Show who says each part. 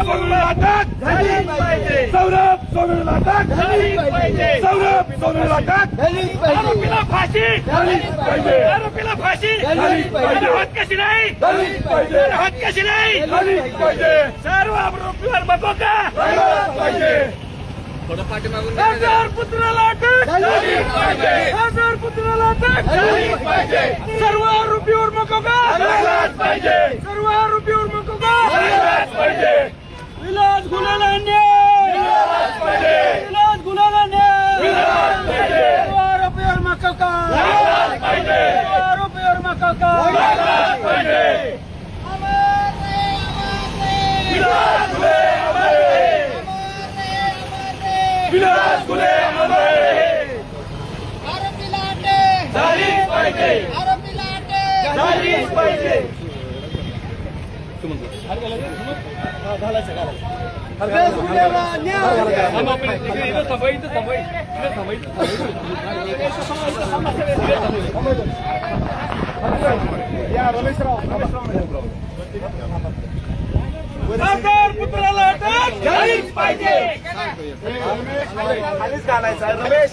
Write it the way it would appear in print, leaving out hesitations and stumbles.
Speaker 1: सोनूला अटक
Speaker 2: झालीच पाहिजे.
Speaker 1: सौरभ सोनूला अटक
Speaker 2: झालीच पाहिजे.
Speaker 1: सौरभ सोनूला अटक
Speaker 2: झालीच पाहिजे.
Speaker 1: आरोपीला फाशी
Speaker 2: झालीच पाहिजे.
Speaker 1: आरोपीला फाशी
Speaker 2: झालीच पाहिजे.
Speaker 1: हात कशी नाही
Speaker 2: झालीच पाहिजे.
Speaker 1: हात कशी नाही
Speaker 2: झालीच पाहिजे.
Speaker 1: सर्व आरोपीवर बघो का
Speaker 2: झालीच पाहिजे.
Speaker 1: हजार पुत्राला अटक
Speaker 2: झालीच पाहिजे.
Speaker 1: हजार पुत्राला अटक
Speaker 2: झालीच पाहिजे.
Speaker 1: सर्व आरोपीवर नको का
Speaker 2: झालीच पाहिजे.
Speaker 1: सर्व आरोपीवर नको का
Speaker 2: झालीच पाहिजे.
Speaker 1: विलास गुन्ह्याला न्याय
Speaker 2: झालीच पाहिजे.
Speaker 1: विलास गुन्ह्याला न्याय
Speaker 2: झालीच पाहिजे.
Speaker 1: सर्व आरोपीवर नको का
Speaker 2: झालीच पाहिजे.
Speaker 1: सर्व आरोपीवर नको का
Speaker 2: झालीच पाहिजे. विलास गुन्हे अमर. विलास गुन्हे अमर.
Speaker 3: आरोपीला अटक.
Speaker 2: झालीच पाहिजे.
Speaker 3: आरोपीला अटक.
Speaker 2: झालीच पाहिजे.
Speaker 1: हजार पुत्राला अटक
Speaker 2: झालीच पाहिजे.
Speaker 1: खालीच घालायचा रमेश